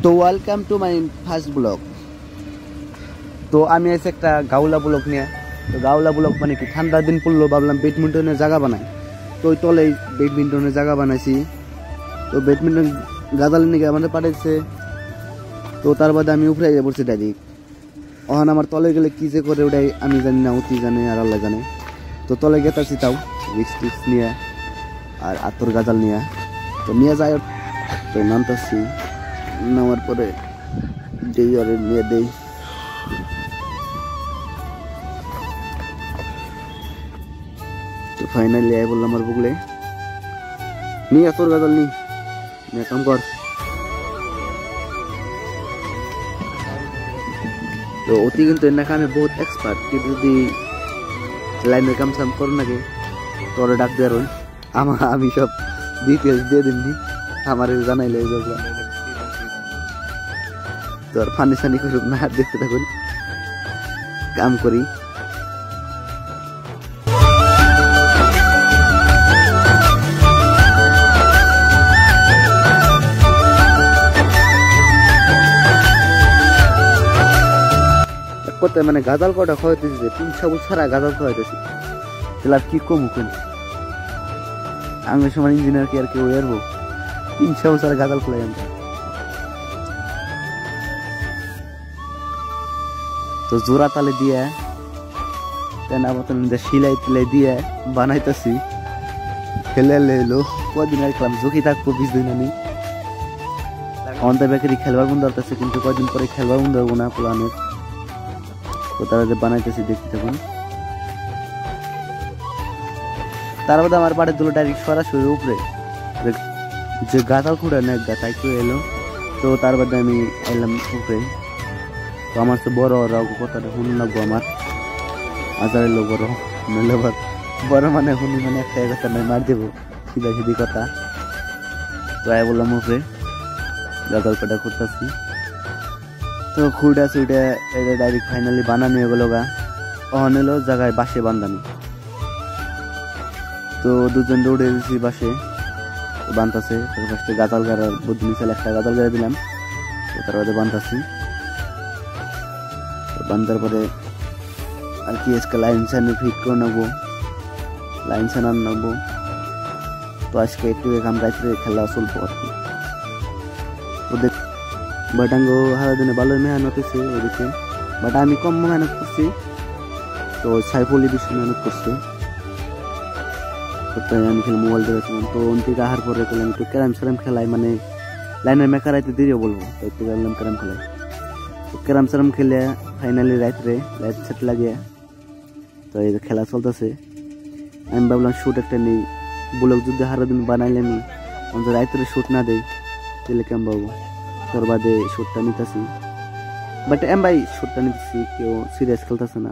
তো welcome to my first blog. তো আমি এসে একটা গাউলা ব্লগ নিয়ে। তো গাউলা ব্লগ মানে কি, ঠান্ডার দিন পড়লো, ভাবলাম ব্যাডমিন্টনের জায়গা বানাই। তো ওই তলেই ব্যাডমিন্টনের জায়গা বানাইছি। তো ব্যাডমিন্টন গাদাল নিয়ে আমাদের পাঠাইছে। তো তার বাদে আমি উপরে যাই পড়ছি ডাইরেক্ট। ওখানে আমার তলে গেলে কি যে করে ওটাই আমি জানি না, অতি জানে আর আল্লাহ জানে। তো তলে গেতাছি তাও রিক্স টিক্স নিয়ে আর আতর গাজাল নিয়ে। তো নিয়ে যাই, তো নামতাছি, নামার পরে দেই আর নিয়ে দেই। তো ফাইনালি আই বললাম আমার বুগলে নিয়ে আতর গাজাল নিয়ে কাম কর। তো অতি কিন্তু এর কামে বহুত এক্সপার্ট। কিন্তু যদি লাইনের কাম সাম কর নাকি তোরে ডাক দেয় আমি সব ডিটেলস দিয়ে দিননি, আমার জানাইলে তোর ফানি সানি করুক না, দেখতে থাকুন কাম করি। মানে গাজাল কটা খাওয়াইতেছি, 3 বছর ছাড়া গাজাল খাওয়াইতেছি। তাহলে আর কি কম কোন আমি সময় ইঞ্জিনিয়ার কি আর কেউ এরবো 3 বছর গাজাল খোলাই আমি। তো জোড়া তালে দিয়ে তেনা মতন সিলাই টিলাই দিয়ে বানাইতেছি। খেলে এলো কদিন আর খেলাম, ঝুঁকি থাকবো 20 দিন। আমি আমাদের বেকারি খেলবার বন্ধ হতেছে, কিন্তু কদিন পরে খেলবার বন্ধ হবো না প্লানের। তো তারা যে বানাইতেছি দেখতে থাকুন। তার মধ্যে আমার বাড়ির দুটো ডাইরেক্ট সরাসরি উপরে যে গাঁথাল খুঁড়ে না গাঁথাই কেউ এলো। তো তার মধ্যে আমি এলাম উপরে। তো আমার তো বড় কথাটা শুন লাগবো, আমার হাজারের লোক বড় নইলে বড় মানে শুনি মানে একটা কথা নয়, মার দেবো সিধা সিধি কথা। তো আয় বললাম উপরে গাঁথাল কাটা খুঁড়তেছি। তো খুঁড়া সুইটা এটা ডাইরেক্ট ফাইনালি বানানো হয়ে গেল গা। অহন এলো জায়গায় বাসে বান্ধানি। তো দুজন দৌড়ে দিয়েছি বাসে বানতাছে। ফার্স্টে গাঁদাল গাড়ার বুদ্ধি নিচে একটা গাঁদাল গাড়া দিলাম। তো তার মধ্যে বানতাছি। বান্ধার পরে আর কি আজকে লাইন সাইন ফিট করে নেবো, লাইন সাইন আর নেবো। তো আজকে একটু কাম রাত্রে খেলা চলবো আর কি। ওদের বাটাঙ্গ হারা দিনে ভালোই মেহনত হয়েছে ওদিকে, বাট আমি কম মেহনত করছি। তো সাইফুলি বেশি মেহনত করছে। আমি খেলে মোবাইল ধরেছিলাম। তো অন্তিকে আহার পরে করলাম একটু ক্যারাম স্যারাম খেলাই, মানে লাইনের মেকার আইতে দেরিও বলবো। তো একটু গেলাম ক্যারাম খেলাই। তো ক্যারাম স্যারাম খেলে ফাইনালি রাত্রে লাইট সেট লাগিয়ে তো এই খেলা চলতেছে। আমি ভাবলাম শুট একটা নেই, ব্লগ যদি হারা দিন বানাইলে আমি রাত্রে শুট না দেই তাহলে কেমন পাবো। তোর বাদে শুটটা নিতেছি, বাট ভাই শুটটা নিতেছি, কেউ সিরিয়াস খেলতেছে না।